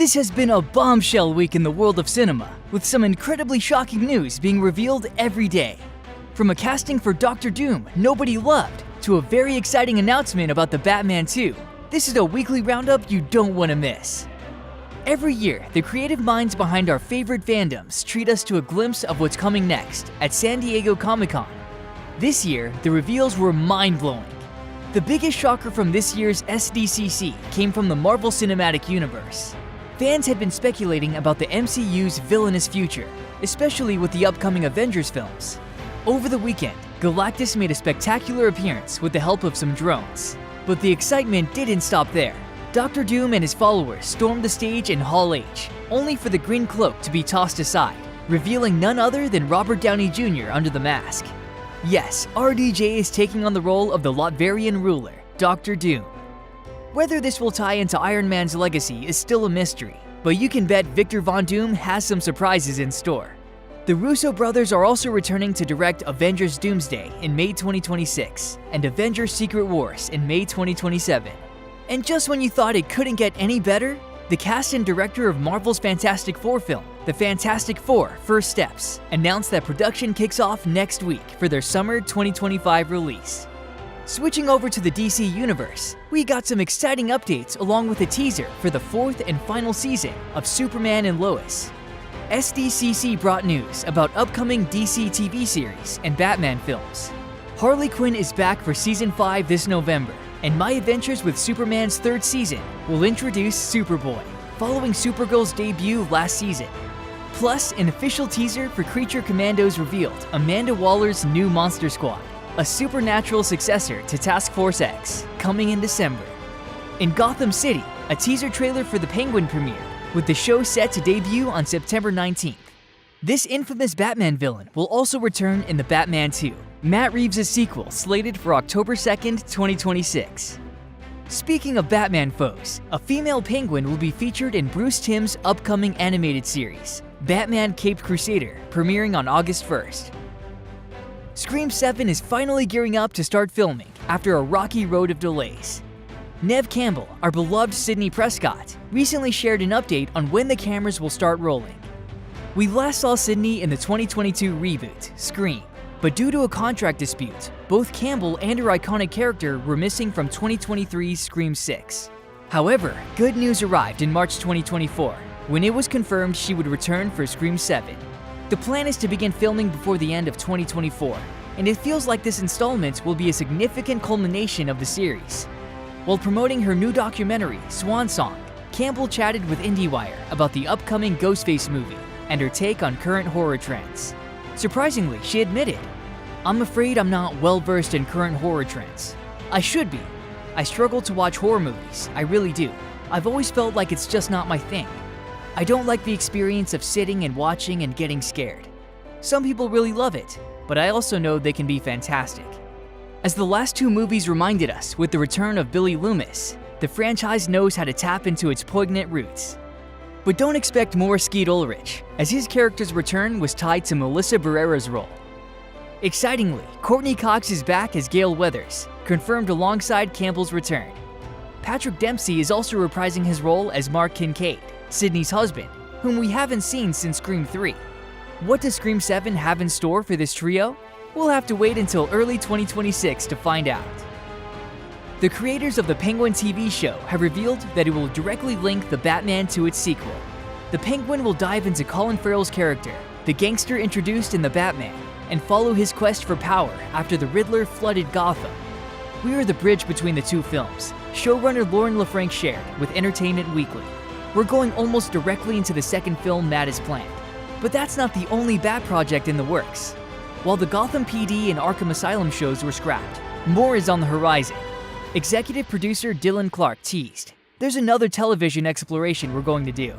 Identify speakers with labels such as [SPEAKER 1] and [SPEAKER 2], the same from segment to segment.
[SPEAKER 1] This has been a bombshell week in the world of cinema, with some incredibly shocking news being revealed every day. From a casting for Dr. Doom nobody loved, to a very exciting announcement about the Batman 2, this is a weekly roundup you don't want to miss. Every year, the creative minds behind our favorite fandoms treat us to a glimpse of what's coming next at San Diego Comic-Con. This year, the reveals were mind-blowing. The biggest shocker from this year's SDCC came from the Marvel Cinematic Universe. Fans had been speculating about the MCU's villainous future, especially with the upcoming Avengers films. Over the weekend, Galactus made a spectacular appearance with the help of some drones. But the excitement didn't stop there. Dr. Doom and his followers stormed the stage in Hall H, only for the green cloak to be tossed aside, revealing none other than Robert Downey Jr. under the mask. Yes, RDJ is taking on the role of the Latverian ruler, Dr. Doom. Whether this will tie into Iron Man's legacy is still a mystery, but you can bet Victor Von Doom has some surprises in store. The Russo brothers are also returning to direct Avengers Doomsday in May 2026 and Avengers Secret Wars in May 2027. And just when you thought it couldn't get any better, the cast and director of Marvel's Fantastic Four film, The Fantastic Four: First Steps, announced that production kicks off next week for their summer 2025 release. Switching over to the DC Universe, we got some exciting updates along with a teaser for the fourth and final season of Superman and Lois. SDCC brought news about upcoming DC TV series and Batman films. Harley Quinn is back for Season 5 this November, and My Adventures with Superman's third season will introduce Superboy, following Supergirl's debut last season. Plus, an official teaser for Creature Commandos revealed Amanda Waller's new Monster Squad, a supernatural successor to Task Force X, coming in December. In Gotham City, a teaser trailer for The Penguin premiered, with the show set to debut on September 19th. This infamous Batman villain will also return in The Batman 2, Matt Reeves' sequel slated for October 2nd, 2026. Speaking of Batman foes, a female penguin will be featured in Bruce Timm's upcoming animated series, Batman Caped Crusader, premiering on August 1st. Scream 7 is finally gearing up to start filming after a rocky road of delays. Neve Campbell, our beloved Sidney Prescott, recently shared an update on when the cameras will start rolling. We last saw Sidney in the 2022 reboot, Scream, but due to a contract dispute, both Campbell and her iconic character were missing from 2023's Scream 6. However, good news arrived in March 2024, when it was confirmed she would return for Scream 7. The plan is to begin filming before the end of 2024, and it feels like this installment will be a significant culmination of the series. While promoting her new documentary, Swan Song, Campbell chatted with IndieWire about the upcoming Ghostface movie and her take on current horror trends. Surprisingly, she admitted, "I'm afraid I'm not well-versed in current horror trends. I should be. I struggle to watch horror movies, I really do. I've always felt like it's just not my thing. I don't like the experience of sitting and watching and getting scared. Some people really love it, but I also know they can be fantastic." As the last two movies reminded us with the return of Billy Loomis, the franchise knows how to tap into its poignant roots. But don't expect more Skeet Ulrich, as his character's return was tied to Melissa Barrera's role. Excitingly, Courtney Cox is back as Gale Weathers, confirmed alongside Campbell's return. Patrick Dempsey is also reprising his role as Mark Kincaid, Sidney's husband, whom we haven't seen since Scream 3. What does Scream 7 have in store for this trio? We'll have to wait until early 2026 to find out. The creators of the Penguin TV show have revealed that it will directly link the Batman to its sequel. The Penguin will dive into Colin Farrell's character, the gangster introduced in The Batman, and follow his quest for power after the Riddler flooded Gotham. We are the bridge between the two films, showrunner Lauren LaFranc shared with Entertainment Weekly. We're going almost directly into the second film Matt has planned. But that's not the only Bat project in the works. While the Gotham PD and Arkham Asylum shows were scrapped, more is on the horizon. Executive producer Dylan Clark teased, "There's another television exploration we're going to do.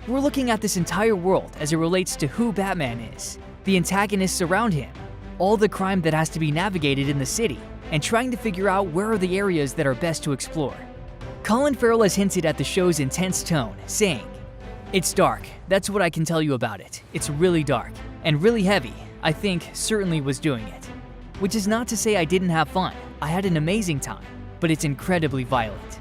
[SPEAKER 1] We're looking at this entire world as it relates to who Batman is, the antagonists around him, all the crime that has to be navigated in the city, and trying to figure out where are the areas that are best to explore." Colin Farrell has hinted at the show's intense tone, saying, "It's dark, that's what I can tell you about it. It's really dark, and really heavy. I think certainly was doing it. Which is not to say I didn't have fun. I had an amazing time, but it's incredibly violent."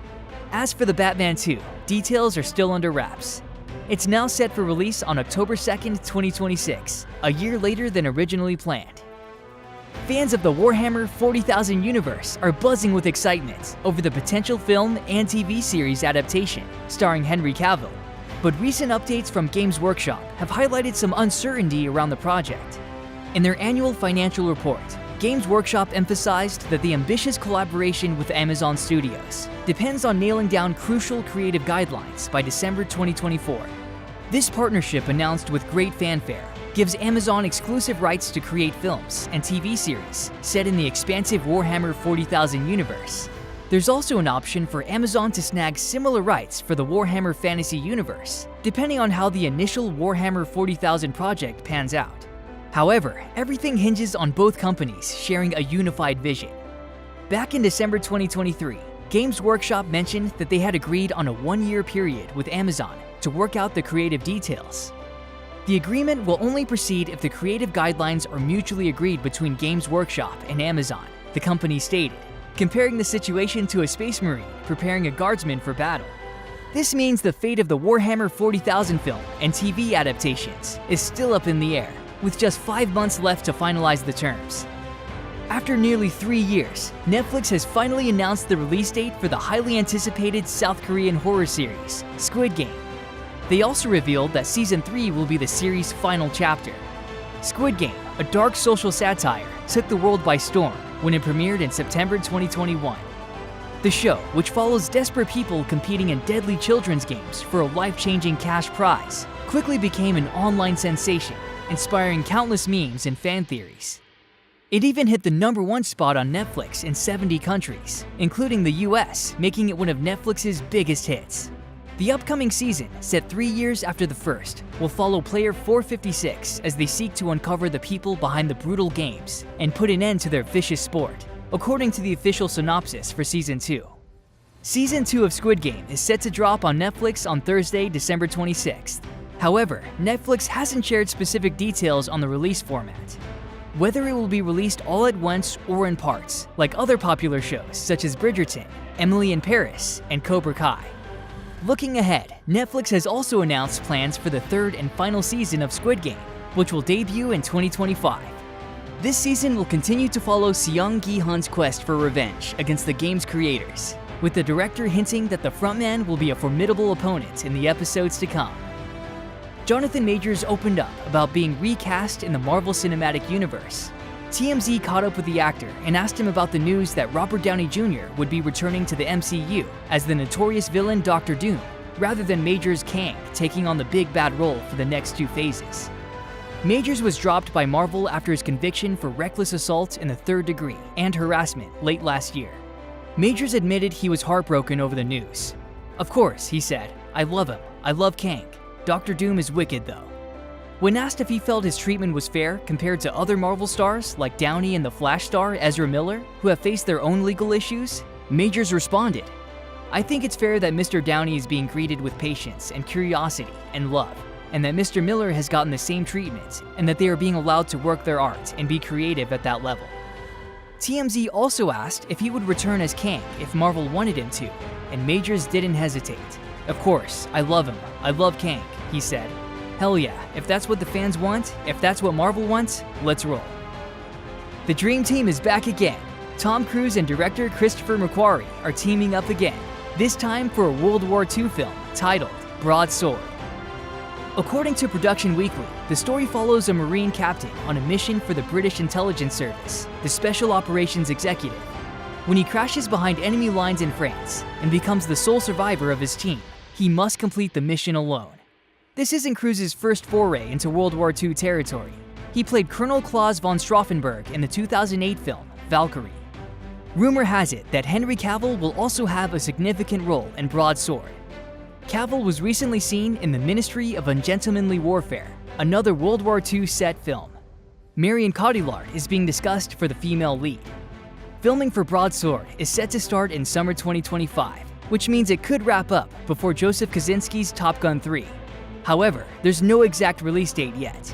[SPEAKER 1] As for the Batman 2, details are still under wraps. It's now set for release on October 2nd, 2026, a year later than originally planned. Fans of the Warhammer 40,000 universe are buzzing with excitement over the potential film and TV series adaptation starring Henry Cavill. But recent updates from Games Workshop have highlighted some uncertainty around the project. In their annual financial report, Games Workshop emphasized that the ambitious collaboration with Amazon Studios depends on nailing down crucial creative guidelines by December 2024. This partnership, announced with great fanfare, gives Amazon exclusive rights to create films and TV series set in the expansive Warhammer 40,000 universe. There's also an option for Amazon to snag similar rights for the Warhammer Fantasy universe, depending on how the initial Warhammer 40,000 project pans out. However, everything hinges on both companies sharing a unified vision. Back in December 2023, Games Workshop mentioned that they had agreed on a one-year period with Amazon to work out the creative details. The agreement will only proceed if the creative guidelines are mutually agreed between Games Workshop and Amazon, the company stated, comparing the situation to a space marine preparing a guardsman for battle. This means the fate of the Warhammer 40,000 film and TV adaptations is still up in the air, with just 5 months left to finalize the terms. After nearly 3 years, Netflix has finally announced the release date for the highly anticipated South Korean horror series, Squid Game. They also revealed that Season 3 will be the series' final chapter. Squid Game, a dark social satire, took the world by storm when it premiered in September 2021. The show, which follows desperate people competing in deadly children's games for a life-changing cash prize, quickly became an online sensation, inspiring countless memes and fan theories. It even hit the #1 spot on Netflix in 70 countries, including the US, making it one of Netflix's biggest hits. The upcoming season, set 3 years after the first, will follow player 456 as they seek to uncover the people behind the brutal games and put an end to their vicious sport, according to the official synopsis for Season 2. Season 2 of Squid Game is set to drop on Netflix on Thursday, December 26th. However, Netflix hasn't shared specific details on the release format. Whether it will be released all at once or in parts, like other popular shows such as Bridgerton, Emily in Paris, and Cobra Kai. Looking ahead, Netflix has also announced plans for the third and final season of Squid Game, which will debut in 2025. This season will continue to follow Seong Gi-hun's quest for revenge against the game's creators, with the director hinting that the frontman will be a formidable opponent in the episodes to come. Jonathan Majors opened up about being recast in the Marvel Cinematic Universe. TMZ caught up with the actor and asked him about the news that Robert Downey Jr. would be returning to the MCU as the notorious villain Dr. Doom, rather than Majors' Kang taking on the big bad role for the next 2 phases. Majors was dropped by Marvel after his conviction for reckless assault in the 3rd degree and harassment late last year. Majors admitted he was heartbroken over the news. "Of course," he said, "I love him. I love Kang. Dr. Doom is wicked though." When asked if he felt his treatment was fair compared to other Marvel stars like Downey and the Flash star Ezra Miller, who have faced their own legal issues, Majors responded, "I think it's fair that Mr. Downey is being greeted with patience and curiosity and love, and that Mr. Miller has gotten the same treatment, and that they are being allowed to work their art and be creative at that level." TMZ also asked if he would return as Kang if Marvel wanted him to, and Majors didn't hesitate. "Of course, I love him. I love Kang," he said. "Hell yeah, if that's what the fans want, if that's what Marvel wants, let's roll." The Dream Team is back again. Tom Cruise and director Christopher McQuarrie are teaming up again, this time for a World War II film titled Broadsword. According to Production Weekly, the story follows a Marine captain on a mission for the British intelligence service, the Special Operations Executive. When he crashes behind enemy lines in France and becomes the sole survivor of his team, he must complete the mission alone. This isn't Cruise's first foray into World War II territory. He played Colonel Klaus von Stauffenberg in the 2008 film, Valkyrie. Rumor has it that Henry Cavill will also have a significant role in Broadsword. Cavill was recently seen in The Ministry of Ungentlemanly Warfare, another World War II set film. Marion Cotillard is being discussed for the female lead. Filming for Broadsword is set to start in summer 2025, which means it could wrap up before Joseph Kosinski's Top Gun 3. However, there's no exact release date yet.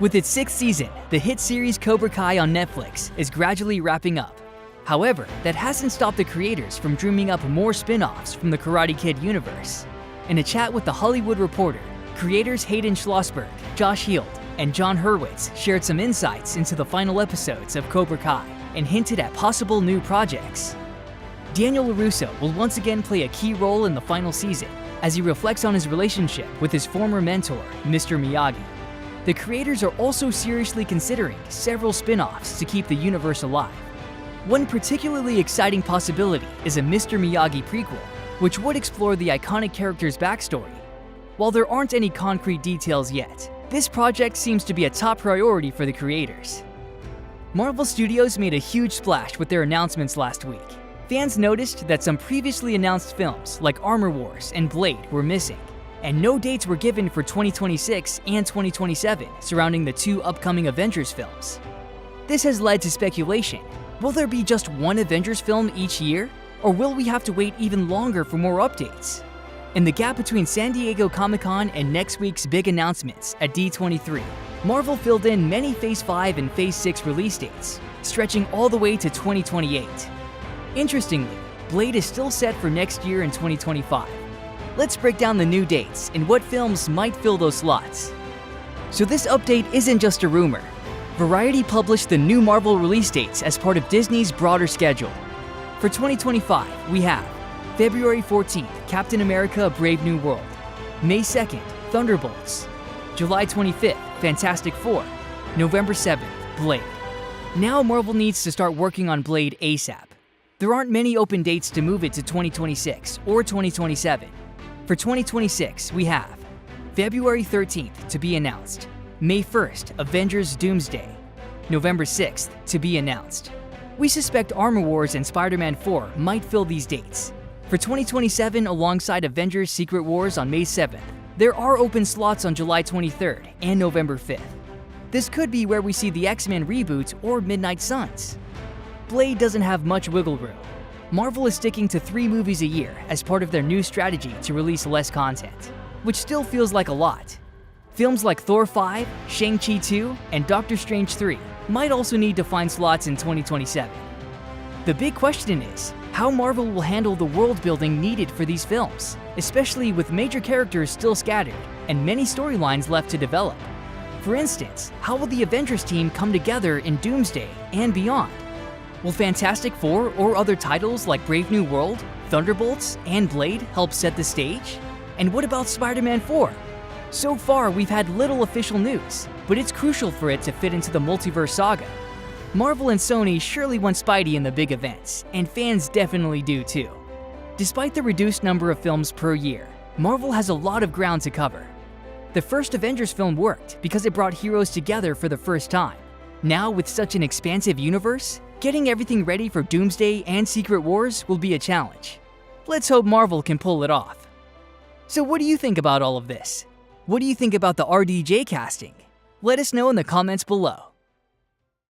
[SPEAKER 1] With its 6th season, the hit series Cobra Kai on Netflix is gradually wrapping up. However, that hasn't stopped the creators from dreaming up more spin-offs from the Karate Kid universe. In a chat with The Hollywood Reporter, creators Hayden Schlossberg, Josh Heald, and John Hurwitz shared some insights into the final episodes of Cobra Kai and hinted at possible new projects. Daniel LaRusso will once again play a key role in the final season as he reflects on his relationship with his former mentor, Mr. Miyagi. The creators are also seriously considering several spin-offs to keep the universe alive. One particularly exciting possibility is a Mr. Miyagi prequel, which would explore the iconic character's backstory. While there aren't any concrete details yet, this project seems to be a top priority for the creators. Marvel Studios made a huge splash with their announcements last week. Fans noticed that some previously announced films like Armor Wars and Blade were missing, and no dates were given for 2026 and 2027 surrounding the two upcoming Avengers films. This has led to speculation. Will there be just one Avengers film each year, or will we have to wait even longer for more updates? In the gap between San Diego Comic-Con and next week's big announcements at D23, Marvel filled in many Phase 5 and Phase 6 release dates, stretching all the way to 2028. Interestingly, Blade is still set for next year in 2025. Let's break down the new dates and what films might fill those slots. So this update isn't just a rumor. Variety published the new Marvel release dates as part of Disney's broader schedule. For 2025, we have February 14th, Captain America: Brave New World. May 2nd, Thunderbolts. July 25th, Fantastic Four. November 7th, Blade. Now Marvel needs to start working on Blade ASAP. There aren't many open dates to move it to 2026 or 2027. For 2026, we have February 13th to be announced, May 1st, Avengers Doomsday, November 6th to be announced. We suspect Armor Wars and Spider-Man 4 might fill these dates. For 2027, alongside Avengers Secret Wars on May 7th, there are open slots on July 23rd and November 5th. This could be where we see the X-Men reboot or Midnight Suns. Blade doesn't have much wiggle room. Marvel is sticking to 3 movies a year as part of their new strategy to release less content, which still feels like a lot. Films like Thor 5, Shang-Chi 2, and Doctor Strange 3 might also need to find slots in 2027. The big question is how Marvel will handle the world building needed for these films, especially with major characters still scattered and many storylines left to develop. For instance, how will the Avengers team come together in Doomsday and beyond? Will Fantastic Four or other titles like Brave New World, Thunderbolts, and Blade help set the stage? And what about Spider-Man 4? So far, we've had little official news, but it's crucial for it to fit into the multiverse saga. Marvel and Sony surely want Spidey in the big events, and fans definitely do too. Despite the reduced number of films per year, Marvel has a lot of ground to cover. The first Avengers film worked because it brought heroes together for the first time. Now, with such an expansive universe, getting everything ready for Doomsday and Secret Wars will be a challenge. Let's hope Marvel can pull it off. So what do you think about all of this? What do you think about the RDJ casting? Let us know in the comments below.